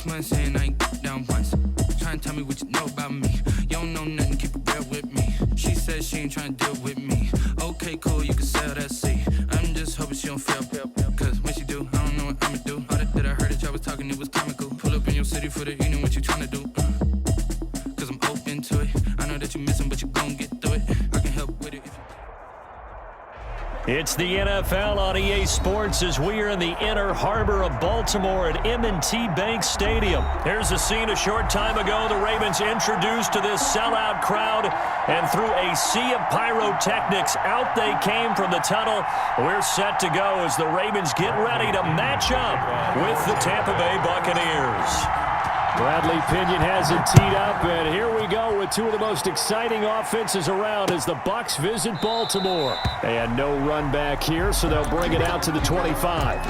6 months in, I ain't down once. Trying to tell me what you know about me. You don't know nothing, keep it real with me. She said she ain't trying to deal with me. Okay, cool, you can sell that seat. I'm just hoping she don't fail. Cause when she do, I don't know what I'ma do. All that I heard that y'all was talking, it was comical. Pull up in your city for the evening, what you trying to do? Cause I'm open to it. I know that you missing, but you gon' get through it. I can help with it if you... It's the NFL on EA Sports as we are in the inner harbor of Baltimore at M&T Bank Stadium. Here's a scene a short time ago. The Ravens introduced to this sellout crowd, and through a sea of pyrotechnics, out they came from the tunnel. We're set to go as the Ravens get ready to match up with the Tampa Bay Buccaneers. Bradley Pinion has it teed up, and here we go with two of the most exciting offenses around as the Bucs visit Baltimore. And no run back here, so they'll bring it out to the 25.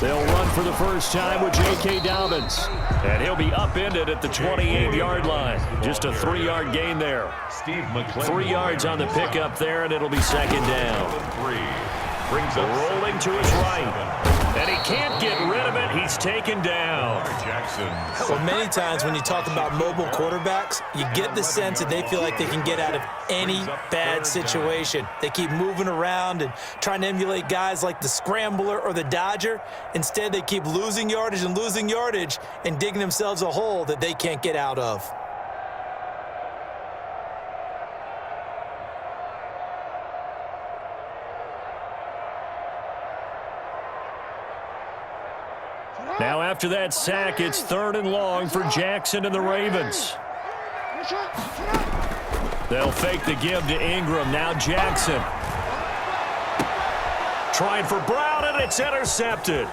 They'll run for the first time with J.K. Dobbins. And he'll be upended at the 28-yard line. Just a 3-yard gain there. 3 yards on the pickup there, and it'll be second down. Rolling to his right. And he can't get rid of it. He's taken down. Well, many times when you talk about mobile quarterbacks, you get the sense that they feel like they can get out of any bad situation. They keep moving around and trying to emulate guys like the Scrambler or the Dodger. Instead, they keep losing yardage and digging themselves a hole that they can't get out of. Now after that sack, it's 3rd and long for Jackson and the Ravens. They'll fake the give to Ingram. Now Jackson. Trying for Brown, and it's intercepted.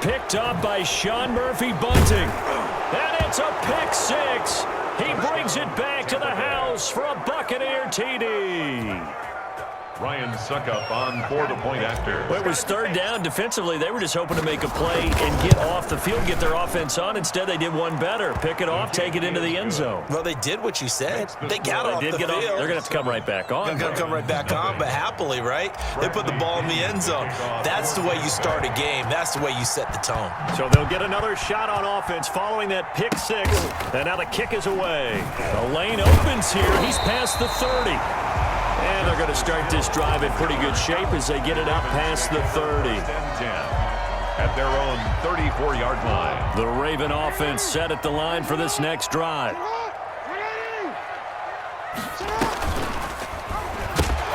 Picked up by Sean Murphy-Bunting. And it's a pick six. He brings it back to the house for a Buccaneer TD. Ryan Suckup on for the point after. Well, it was 3rd down. Defensively, they were just hoping to make a play and get off the field, get their offense on. Instead, they did one better. Pick it off, take it into the end zone. Well, they did what you said. They got off the field. They're going to have to come right back on. They're going to come right back on, but happily, right? They put the ball in the end zone. That's the way you start a game. That's the way you set the tone. So they'll get another shot on offense following that pick six. And now the kick is away. The lane opens here. He's past the 30. And they're going to start this drive in pretty good shape as they get it up past the 30. At their own 34-yard line. The Raven offense set at the line for this next drive.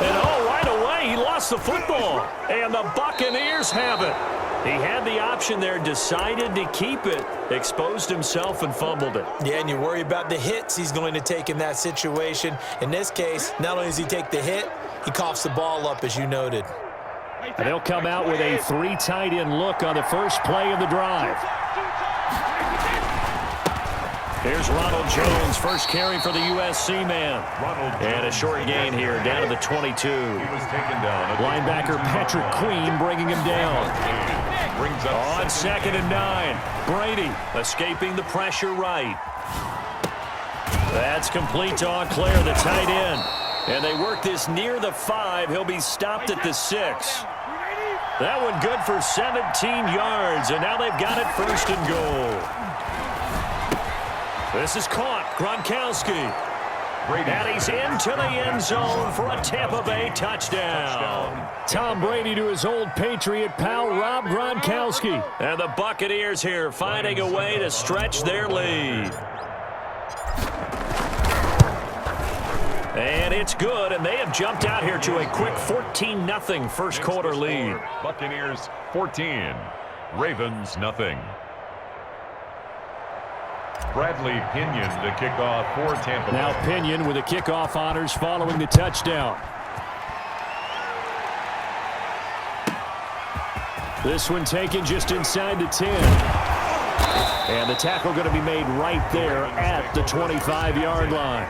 And right away, he lost the football. And the Buccaneers have it. He had the option there, decided to keep it, exposed himself and fumbled it. Yeah, and you worry about the hits he's going to take in that situation. In this case, not only does he take the hit, he coughs the ball up, as you noted. And they'll come out with a 3 tight end look on the first play of the drive. Here's Ronald Jones, first carry for the USC man. And a short gain here, down to the 22. He was taken down. Linebacker Patrick Queen bringing him down. On 2nd and 9. Brady escaping the pressure right. That's complete to Auclair, the tight end. And they work this near the 5. He'll be stopped at the 6. That one good for 17 yards. And now they've got it 1st and goal. This is caught. Gronkowski. And he's into the end zone for a Tampa Bay touchdown. Tom Brady to his old Patriot pal, Rob Gronkowski. And the Buccaneers here finding a way to stretch their lead. And it's good, and they have jumped out here to a quick 14-0 first quarter lead. Buccaneers 14, Ravens nothing. Bradley Pinion to kick off for Tampa Bay. Now Pinion with the kickoff honors following the touchdown. This one taken just inside the 10. And the tackle going to be made right there at the 25-yard line.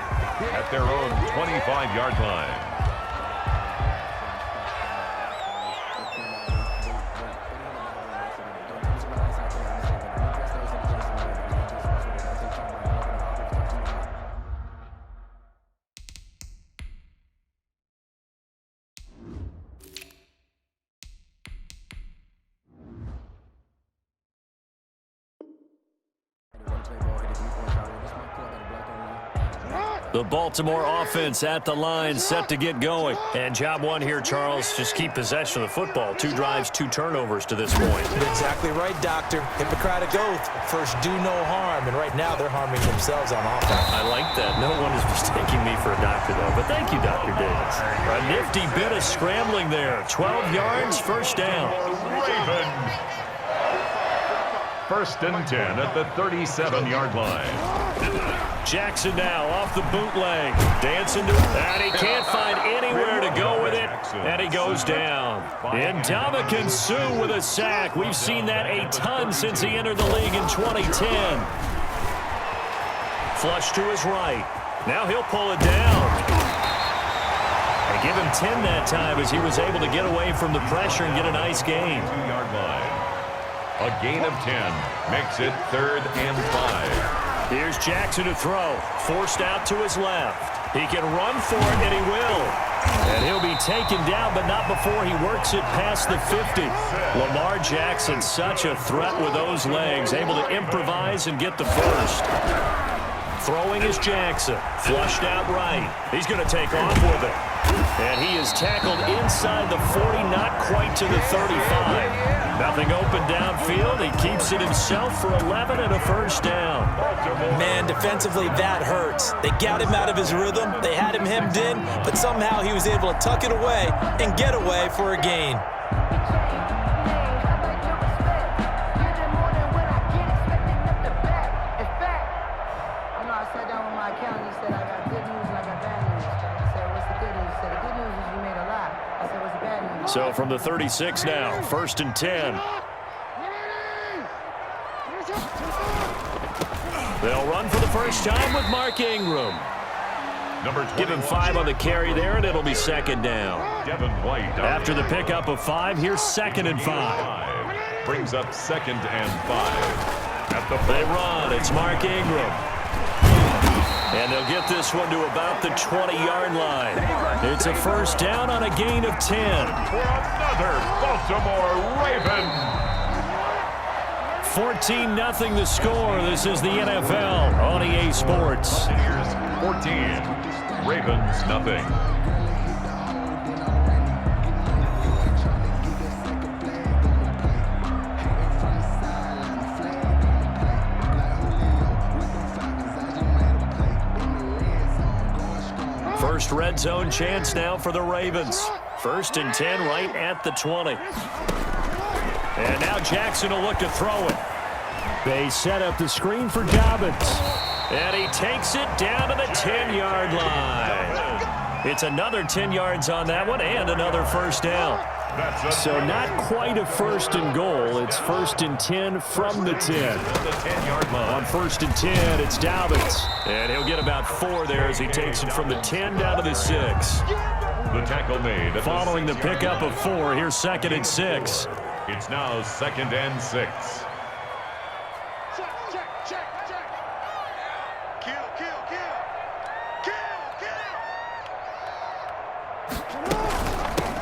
At their own 25-yard line. The Baltimore offense at the line, set to get going. And job one here, Charles, just keep possession of the football. 2 drives, 2 turnovers to this point. Exactly right, Doctor. Hippocratic oath. First, do no harm. And right now, they're harming themselves on offense. I like that. No one is mistaking me for a doctor, though. But thank you, Dr. Davis. A nifty bit of scrambling there. 12 yards, first down. Ravens. First and 10 at the 37-yard line. Jackson now off the bootleg. Dancing to it. And he can't find anywhere to go with it. And he goes down. And Ndamukong Suh with a sack. We've seen that a ton since he entered the league in 2010. Flush to his right. Now he'll pull it down. And give him 10 that time as he was able to get away from the pressure and get a nice gain. 2-yard line. A gain of 10 makes it 3rd and 5. Here's Jackson to throw. Forced out to his left. He can run for it, and he will. And he'll be taken down, but not before he works it past the 50. Lamar Jackson, such a threat with those legs, able to improvise and get the first. Throwing is Jackson. Flushed out right. He's going to take off with it. And he is tackled inside the 40, not quite to the 35. Nothing open downfield. He keeps it himself for 11 and a first down. Man, defensively, that hurts. They got him out of his rhythm. They had him hemmed in, but somehow he was able to tuck it away and get away for a gain. So from the 36 now, first and 10. They'll run for the first time with Mark Ingram. Give him 5 on the carry there, and it'll be second down. Devin White. After the pickup of 5, here's 2nd and 5. Brings up 2nd and 5. At the They run. It's Mark Ingram. And they'll get this one to about the 20-yard line. It's a first down on a gain of 10. For another Baltimore Raven. 14-0 the score. This is the NFL on EA Sports. Here's 14. Ravens nothing. First red zone chance now for the Ravens. First and 10 right at the 20. And now Jackson will look to throw it. They set up the screen for Dobbins. And he takes it down to the 10-yard line. It's another 10 yards on that one and another first down. So not quite a first and goal. It's first and 10 from the 10. The 10-yard line. On first and 10, it's Dobbins. And he'll get about 4 there as he takes it from the 10 down to the 6. The tackle made. Following the pickup of 4, here's 2nd and 6. It's now 2nd and 6.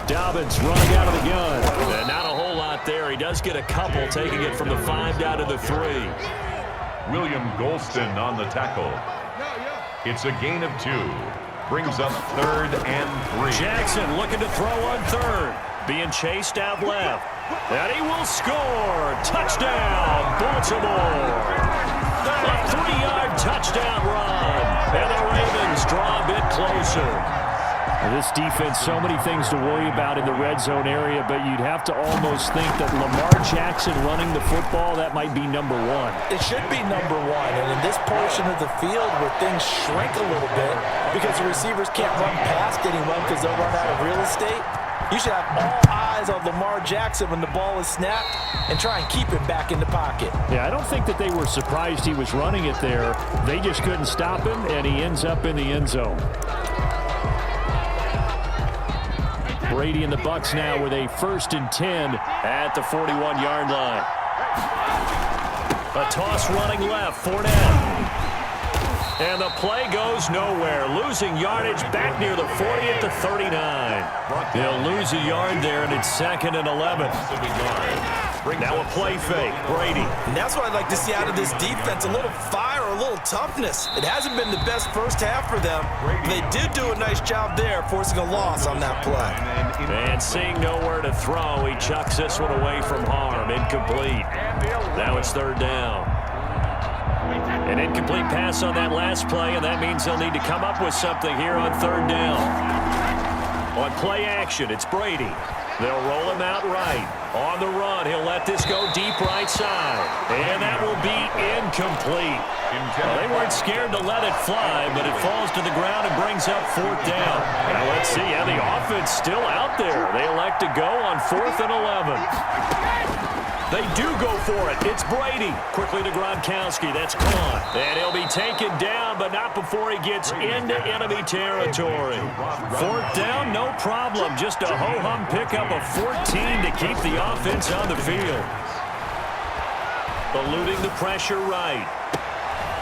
Dobbins running out of the gun. And not a whole lot there. He does get a couple, taking it from the 5 down to the 3. William Golston on the tackle. It's a gain of 2. Brings up 3rd and 3. Jackson looking to throw on 3rd. Being chased out left. And he will score. Touchdown, Baltimore. A 3-yard touchdown run. And the Ravens draw a bit closer. This defense, so many things to worry about in the red zone area, but you'd have to almost think that Lamar Jackson running the football, that might be number 1. It should be number 1, and in this portion of the field where things shrink a little bit because the receivers can't run past anyone because they'll run out of real estate, you should have all eyes on Lamar Jackson when the ball is snapped and try and keep him back in the pocket. Yeah, I don't think that they were surprised he was running it there. They just couldn't stop him, and he ends up in the end zone. Brady and the Bucs now with a first and 10 at the 41-yard line. A toss running left, Fournette. And the play goes nowhere. Losing yardage back near the 40 at the 39. They'll lose a yard there, and it's 2nd and 11. Now a play fake. Brady. And that's what I'd like to see out of this defense, a little fire, a little toughness. It hasn't been the best first half for them. They did do a nice job there, forcing a loss on that play. And seeing nowhere to throw, he chucks this one away from harm. Incomplete. Now it's third down. An incomplete pass on that last play, and that means they'll need to come up with something here on third down. On play action, it's Brady. They'll roll him out right. On the run, he'll let this go deep right side. And that will be incomplete. Well, they weren't scared to let it fly, but it falls to the ground and brings up fourth down. Now let's see how the offense still out there. They elect to go on 4th and 11. They do go for it. It's Brady. Quickly to Gronkowski. That's caught. And he'll be taken down, but not before he gets into enemy territory. Fourth down, no problem. Just a ho-hum pickup of 14 to keep the offense on the field. Eluding the pressure right.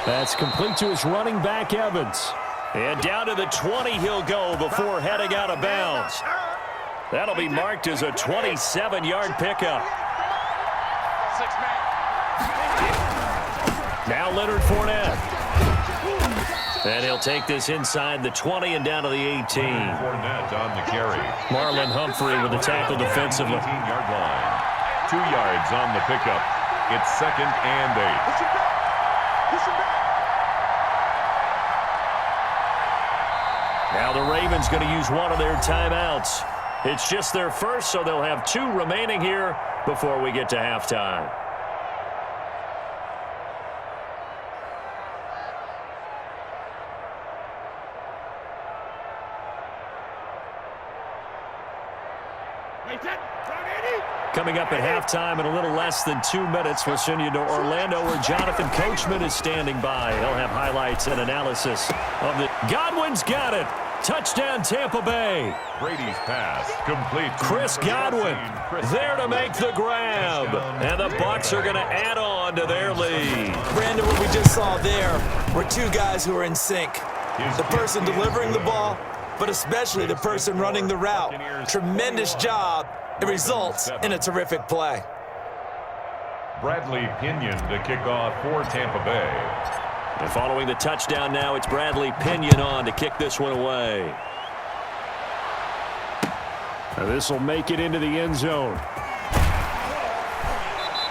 That's complete to his running back, Evans. And down to the 20 he'll go before heading out of bounds. That'll be marked as a 27-yard pickup. Now Leonard Fournette. And he'll take this inside the 20 and down to the 18. Fournette on the carry. Marlon Humphrey with the tackle defensively. 18-yard line. 2 yards on the pickup. It's 2nd and 8. Now the Ravens going to use one of their timeouts. It's just their first, so they'll have 2 remaining here before we get to halftime. Coming up at halftime in a little less than 2 minutes, we'll send you to Orlando where Jonathan Coachman is standing by. He'll have highlights and analysis of the... Godwin's got it. Touchdown, Tampa Bay. Brady's pass complete. Chris Godwin there to make the grab. And the Bucs are going to add on to their lead. Brandon, what we just saw there were 2 guys who are in sync. The person delivering the ball, but especially the person running the route. Tremendous job. It results in a terrific play. Bradley Pinion to kick off for Tampa Bay. And following the touchdown now, it's Bradley Pinion on to kick this one away. Now this will make it into the end zone.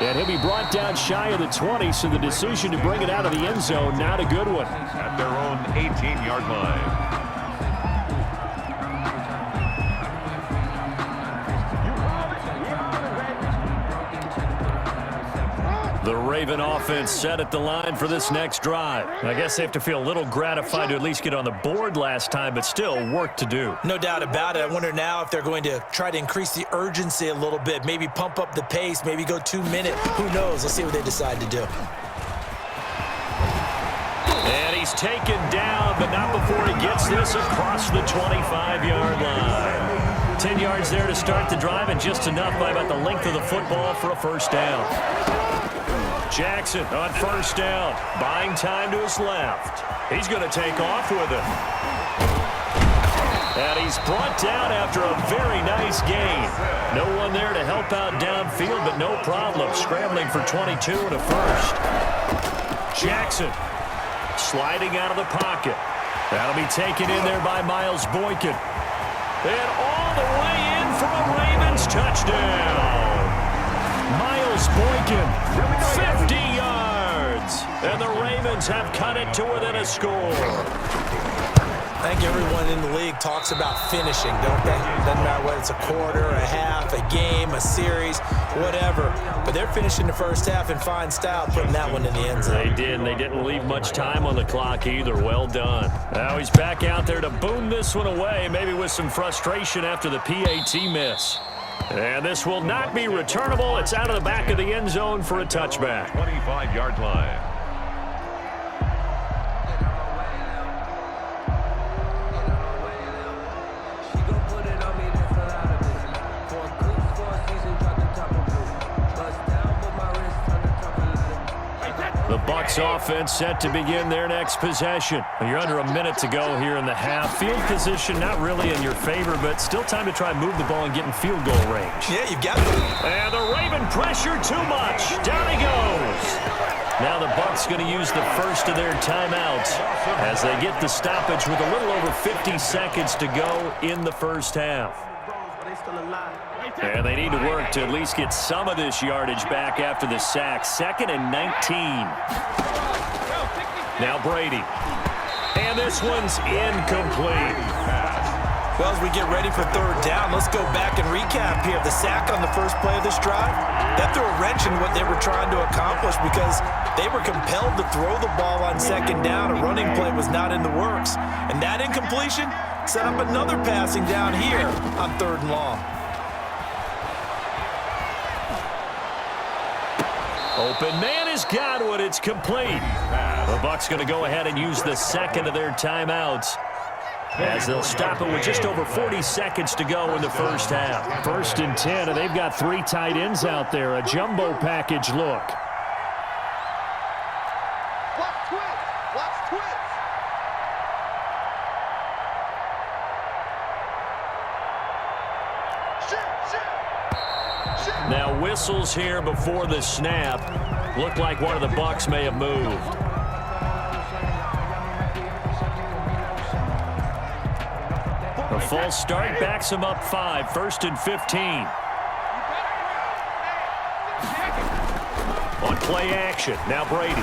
And he'll be brought down shy of the 20, so the decision to bring it out of the end zone, not a good one. At their own 18-yard line. The Raven offense set at the line for this next drive. I guess they have to feel a little gratified to at least get on the board last time, but still work to do. No doubt about it. I wonder now if they're going to try to increase the urgency a little bit, maybe pump up the pace, maybe go 2 minute. Who knows? Let's see what they decide to do. And he's taken down, but not before he gets this across the 25-yard line. 10 yards there to start the drive, and just enough by about the length of the football for a first down. Jackson on first down, buying time to his left. He's going to take off with it. And he's brought down after a very nice gain. No one there to help out downfield, but no problem. Scrambling for 22 and a first. Jackson sliding out of the pocket. That'll be taken in there by Miles Boykin. And all the way in for a Ravens touchdown. Miles Boykin, 50 yards. And the Ravens have cut it to within a score. I think everyone in the league talks about finishing, don't they? Doesn't matter whether it's a quarter, a half, a game, a series, whatever. But they're finishing the first half in fine style, putting that one in the end zone. They did, and they didn't leave much time on the clock either. Well done. Now he's back out there to boom this one away, maybe with some frustration after the PAT miss. And this will not be returnable. It's out of the back of the end zone for a touchback. 25-yard line. The Bucs Bucs offense set to begin their next possession. You're under a minute to go here in the half. Field position not really in your favor, but still time to try and move the ball and get in field goal range. Yeah, you've got it. And the Raven pressure too much. Down he goes. Now the Bucs going to use the first of their timeouts as they get the stoppage with a little over 50 seconds to go in the first half. And they need to work to at least get some of this yardage back after the sack. 2nd and 19. Now Brady. And this one's incomplete. Well, as we get ready for third down, let's go back and recap here. The sack on the first play of this drive, that threw a wrench in what they were trying to accomplish because they were compelled to throw the ball on second down. A running play was not in the works. And that incompletion set up another passing down here on 3rd and long. Open man is Godwin. It's complete. The Bucs going to go ahead and use the second of their timeouts as they'll stop it with just over 40 seconds to go in the first half. 1st and 10, and they've got 3 tight ends out there. A jumbo package look. Now whistles here before the snap. Looked like one of the Bucs may have moved. A false start backs him up 5. 1st and 15. On play action. Now Brady.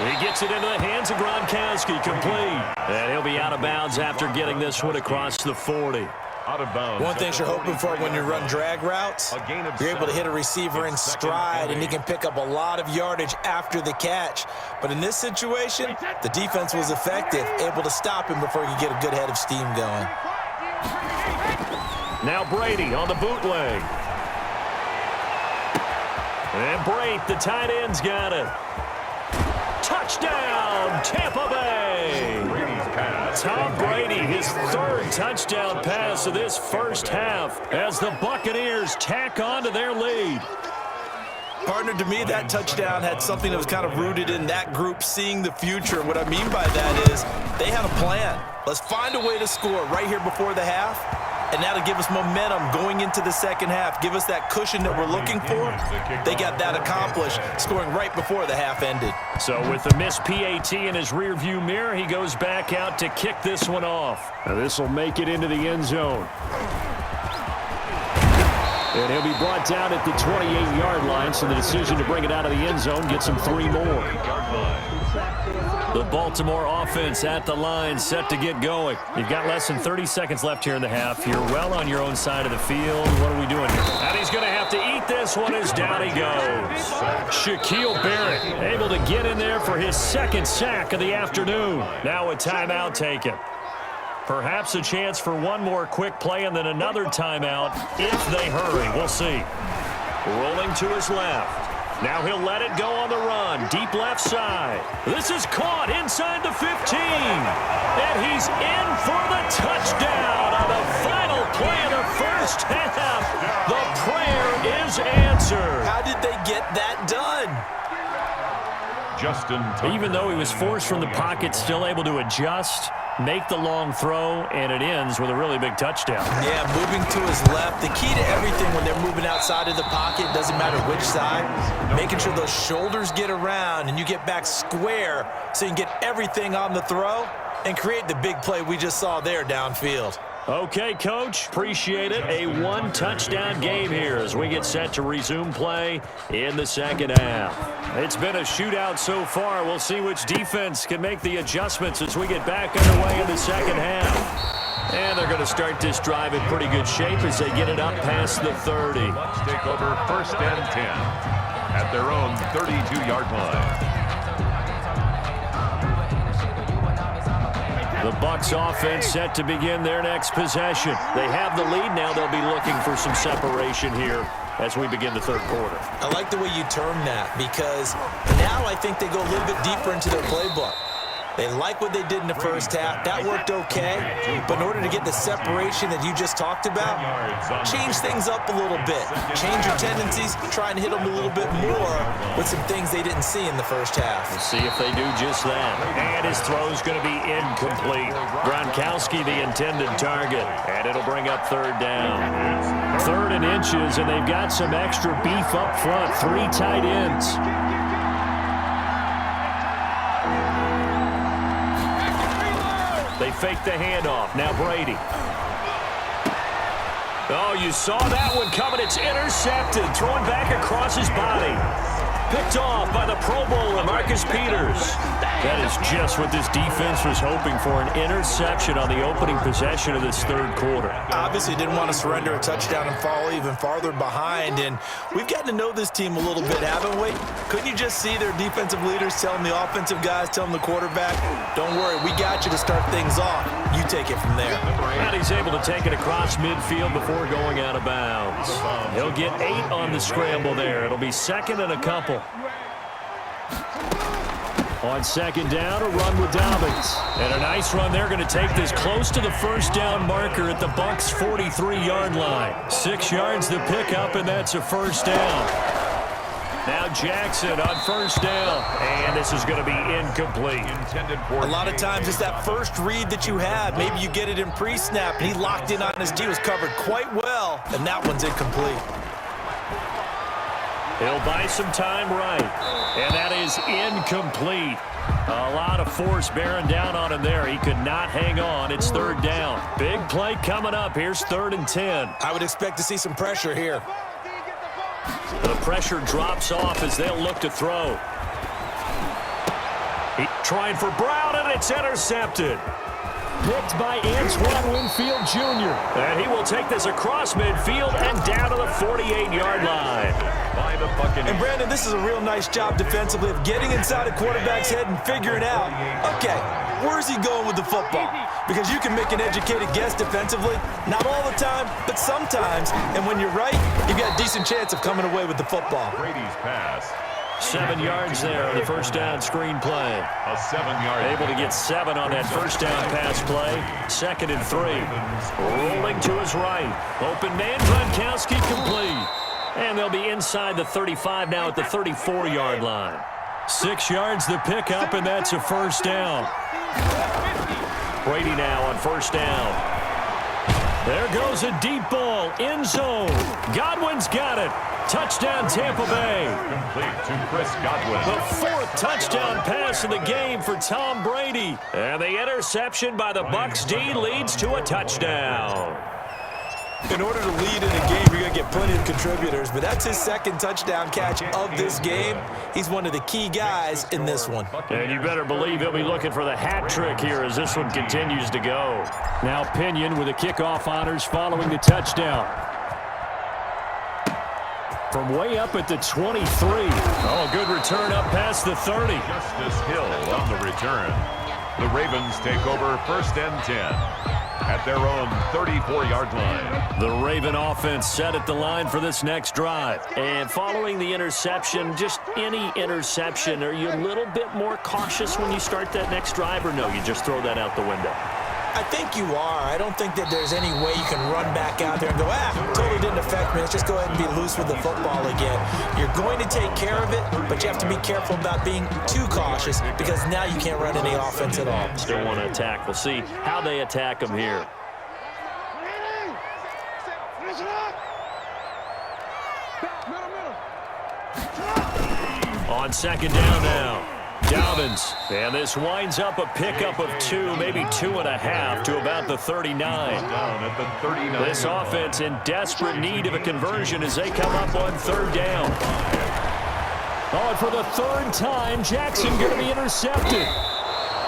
He gets it into the hands of Gronkowski. Complete. And he'll be out of bounds after getting this one across the 40. Out of bounds. One thing you're hoping for when you run drag routes, you're able to hit a receiver in stride, and he can pick up a lot of yardage after the catch. But in this situation, the defense was effective, able to stop him before he could get a good head of steam going. Now Brady on the bootleg. And Brate, the tight end's got it. Touchdown, Tampa Bay. Tom Brady, his 3rd touchdown pass of this first half as the Buccaneers tack on to their lead. Partner, to me, that touchdown had something that was kind of rooted in that group seeing the future. What I mean by that is they had a plan. Let's find a way to score right here before the half, and that'll give us momentum going into the second half, give us that cushion that we're looking for. They got that accomplished, scoring right before the half ended. So with the missed PAT in his rearview mirror, he goes back out to kick this one off. Now this will make it into the end zone. And he'll be brought down at the 28-yard line, so the decision to bring it out of the end zone gets him 3 more. The Baltimore offense at the line, set to get going. You've got less than 30 seconds left here in the half. You're well on your own side of the field. What are we doing here? And he's going to have to eat this one as down he goes. Shaquille Barrett able to get in there for his 2nd sack of the afternoon. Now a timeout taken. Perhaps a chance for one more quick play and then another timeout if they hurry. We'll see. Rolling to his left. Now he'll let it go on the run. Deep left side. This is caught inside the 15. And he's in for the touchdown on the final play of the first half. The prayer is answered. How did they get that done? Justin Tucker. Even though he was forced from the pocket, still able to adjust, make the long throw, and it ends with a really big touchdown. Yeah, moving to his left. The key to everything when they're moving outside of the pocket, doesn't matter which side, making sure those shoulders get around and you get back square so you can get everything on the throw and create the big play we just saw there downfield. Okay, Coach, appreciate it. A 1-touchdown game here as we get set to resume play in the second half. It's been a shootout so far. We'll see which defense can make the adjustments as we get back underway in the second half. And they're going to start this drive in pretty good shape as they get it up past the 30. Let's take over 1st and 10 at their own 32-yard line. The Bucs offense set to begin their next possession. They have the lead. Now they'll be looking for some separation here as we begin the third quarter. I like the way you term that because now I think they go a little bit deeper into their playbook. They like what they did in the first half. That worked okay. But in order to get the separation that you just talked about, change things up a little bit. Change your tendencies, try and hit them a little bit more with some things they didn't see in the first half. We'll see if they do just that. And his throw's going to be incomplete. Gronkowski the intended target. And it'll bring up third down. 3rd and inches, and they've got some extra beef up front. 3 tight ends. They fake the handoff. Now Brady. Oh, you saw that one coming. It's intercepted. Thrown back across his body. Picked off by the Pro Bowler, Marcus Peters. That is just what this defense was hoping for, an interception on the opening possession of this 3rd quarter. Obviously didn't want to surrender a touchdown and fall even farther behind, and we've gotten to know this team a little bit, haven't we? Couldn't you just see their defensive leaders telling the offensive guys, telling the quarterback, don't worry, we got you to start things off. You take it from there. And he's able to take it across midfield before going out of bounds. He'll get 8 on the scramble there. It'll be 2nd and a couple. On 2nd down, a run with Dobbins. And a nice run. They're going to take this close to the first down marker at the Bucs' 43-yard line. 6 yards the pickup, and that's a first down. Now Jackson on first down. And this is going to be incomplete. A lot of times it's that first read that you have. Maybe you get it in pre-snap, and he locked in on his D. Was covered quite well, and that one's incomplete. He'll buy some time right. And that is incomplete. A lot of force bearing down on him there. He could not hang on. It's 3rd down. Big play coming up. Here's 3rd and 10. I would expect to see some pressure here. The pressure drops off as they'll look to throw. Trying for Brown, and it's intercepted. Picked by Antoine Winfield Jr. And he will take this across midfield and down to the 48-yard line. By the Buccaneers. And Brandon, this is a real nice job defensively of getting inside a quarterback's head and figuring out, okay, where's he going with the football? Because you can make an educated guess defensively, not all the time, but sometimes. And when you're right, you've got a decent chance of coming away with the football. Brady's pass. 7 yards there on the first down screen play. A 7-yard. Able to get 7 on that first down pass play. 2nd and 3. Rolling to his right. Open man, Gronkowski complete. And they'll be inside the 35 now at the 34-yard line. 6 yards the pickup, and that's a first down. Brady now on first down. There goes a deep ball, end zone. Godwin's got it. Touchdown, Tampa Bay. Complete to Chris Godwin. The 4th touchdown pass of the game for Tom Brady. And the interception by the Bucs D leads to a touchdown. In order to lead in a game, you're going to get plenty of contributors, but that's his 2nd touchdown catch of this game. He's one of the key guys in this one. And you better believe he'll be looking for the hat trick here as this one continues to go. Now Pinion with the kickoff honors following the touchdown. From way up at the 23. Oh, a good return up past the 30. Justice Hill on the return. The Ravens take over 1st and 10. At their own 34-yard line. The Raven offense set at the line for this next drive. And following the interception, just any interception, are you a little bit more cautious when you start that next drive, or no, you just throw that out the window? I think you are. I don't think that there's any way you can run back out there and go, totally didn't affect me. Let's just go ahead and be loose with the football again. You're going to take care of it, but you have to be careful about being too cautious because now you can't run any offense at all. Still want to attack. We'll see how they attack them here. On 2nd down now. Dobbins, and this winds up a pickup of 2, maybe 2.5 to about the 39. Down at the 39. This offense in desperate need of a conversion as they come up on 3rd down. Oh, and for the 3rd time, Jackson going to be intercepted.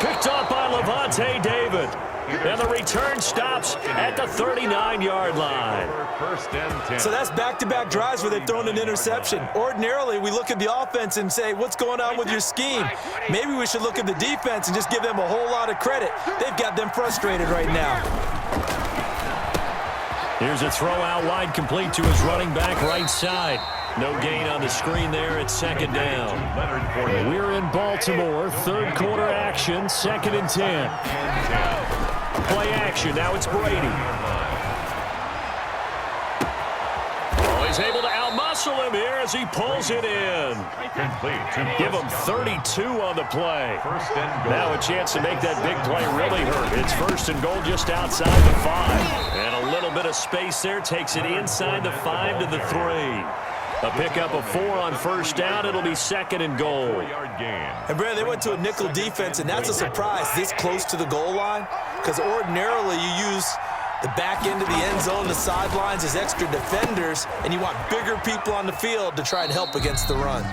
Picked off by Levante David. And the return stops at the 39-yard line. 1st and 10. So that's back-to-back drives where they've thrown an interception. Ordinarily, we look at the offense and say, what's going on with your scheme? Maybe we should look at the defense and just give them a whole lot of credit. They've got them frustrated right now. Here's a throw out wide, complete to his running back right side. No gain on the screen there at 2nd down. We're in Baltimore, 3rd quarter action. action, 2nd and 10. Play action, now it's Brady. Oh, he's able to outmuscle him here as he pulls it in. Give him 32 on the play. Now a chance to make that big play really hurt. It's 1st and goal just outside the 5. And a little bit of space there takes it inside the 5 to the 3. A pickup of 4 on 1st down. It'll be 2nd and goal. And, Brad, they went to a nickel defense, and that's a surprise this close to the goal line, because ordinarily you use the back end of the end zone, the sidelines as extra defenders, and you want bigger people on the field to try and help against the run.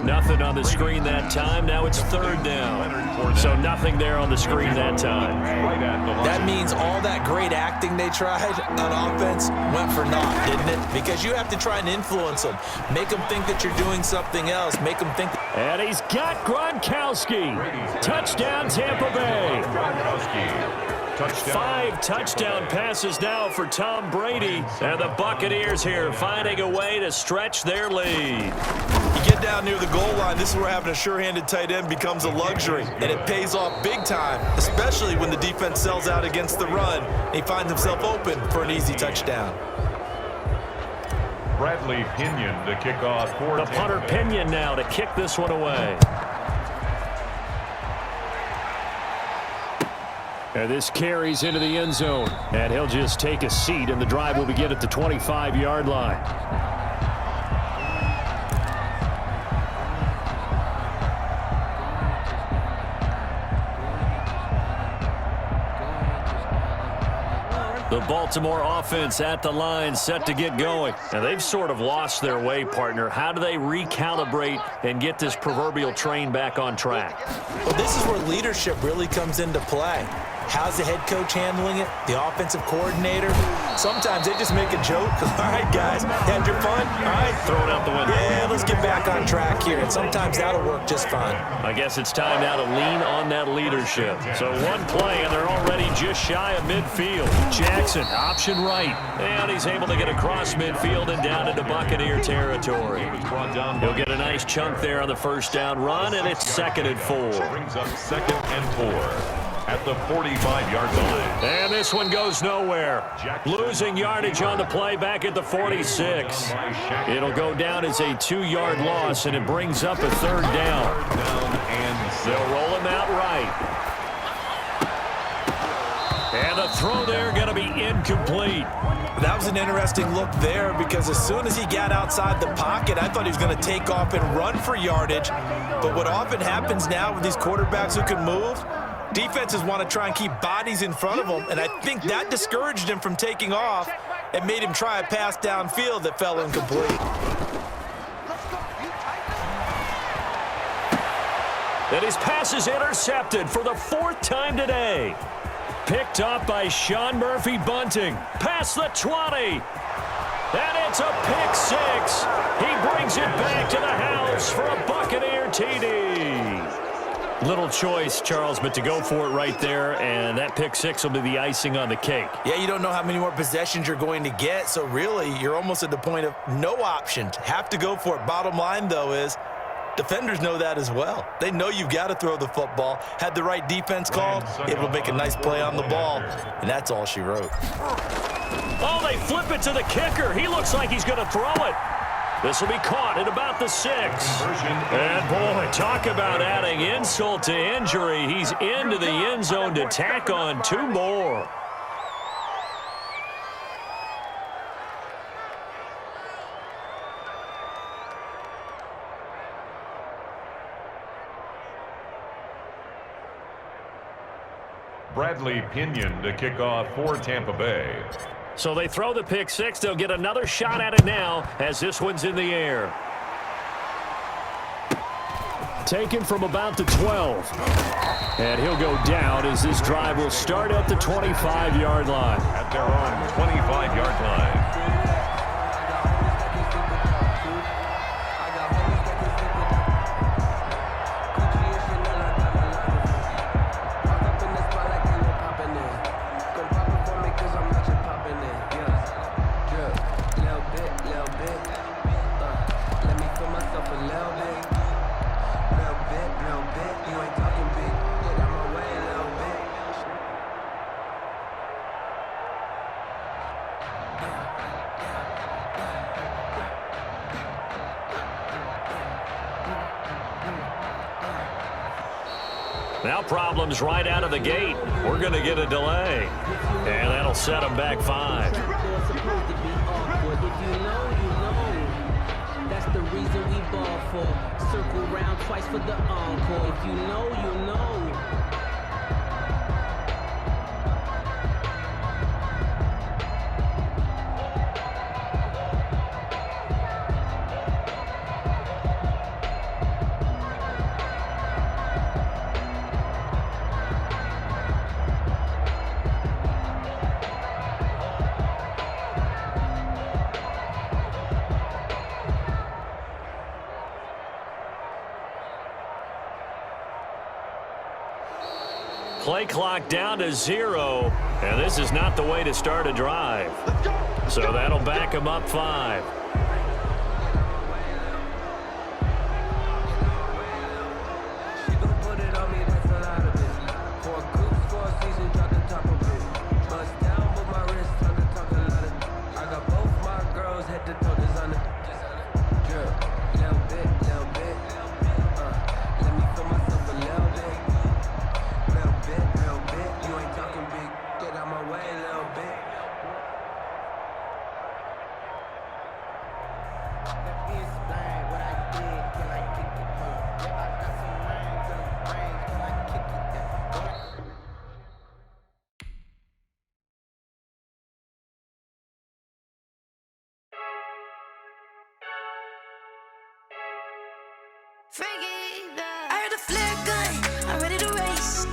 Nothing on the screen that time. Now it's 3rd down. So nothing there on the screen that time. That means all that great acting they tried on offense went for naught, didn't it? Because you have to try and influence them. Make them think that you're doing something else. Make them think. And he's got Gronkowski. Touchdown, Tampa Bay. 5 touchdown passes now for Tom Brady. And the Buccaneers here finding a way to stretch their lead. You get down near the goal line, this is where having a sure-handed tight end becomes a luxury. And it pays off big time, especially when the defense sells out against the run. And he finds himself open for an easy touchdown. Bradley Pinion to kick off for the punter Pinion now to kick this one away. And this carries into the end zone. And he'll just take a seat, and the drive will begin at the 25-yard line. The Baltimore offense at the line, set to get going. And they've sort of lost their way, partner. How do they recalibrate and get this proverbial train back on track? Well, this is where leadership really comes into play. How's the head coach handling it? The offensive coordinator? Sometimes they just make a joke. All right, guys, had your fun? All right. Throw it out the window. Yeah, let's get back on track here. And sometimes that'll work just fine. I guess it's time now to lean on that leadership. So one play, and they're already just shy of midfield. Jackson, option right. And he's able to get across midfield and down into Buccaneer territory. He'll get a nice chunk there on the 1st down run, and it's 2nd and 4. Brings up 2nd and 4. At the 45-yard line. And this one goes nowhere. Losing yardage on the play back at the 46. It'll go down as a 2-yard loss, and it brings up a 3rd down. They'll roll him out right. And the throw there going to be incomplete. That was an interesting look there, because as soon as he got outside the pocket, I thought he was going to take off and run for yardage. But what often happens now with these quarterbacks who can move, defenses want to try and keep bodies in front of them, and I think that discouraged him from taking off and made him try a pass downfield that fell incomplete. And his pass is intercepted for the 4th time today. Picked up by Sean Murphy Bunting. Past the 20. And it's a pick 6. He brings it back to the house for a Buccaneer TD. Little choice, Charles, but to go for it right there, and that pick 6 will be the icing on the cake. Yeah, you don't know how many more possessions you're going to get, so really you're almost at the point of no options. Have to go for it. Bottom line, though, is defenders know that as well. They know you've got to throw the football. Had the right defense called, able to make a nice play on the ball, and that's all she wrote. Oh, they flip it to the kicker. He looks like he's going to throw it. This will be caught at about the 6. And, boy, talk about adding insult to injury. He's into the end zone to tack on 2 more. Bradley Pinion to kick off for Tampa Bay. So they throw the pick 6. They'll get another shot at it now as this one's in the air. Taken from about the 12. And he'll go down as this drive will start at the 25-yard line. At their own 25-yard line. Now problems right out of the gate. We're going to get a delay. And that'll set them back 5. That's the reason we ball for. Circle round twice for the encore. If you know, you know. Play clock down to 0, and this is not the way to start a drive. So that'll back them up 5. I heard a flare gun, I'm ready to race.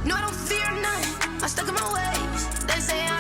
No, I don't fear none, I'm stuck in my ways. They say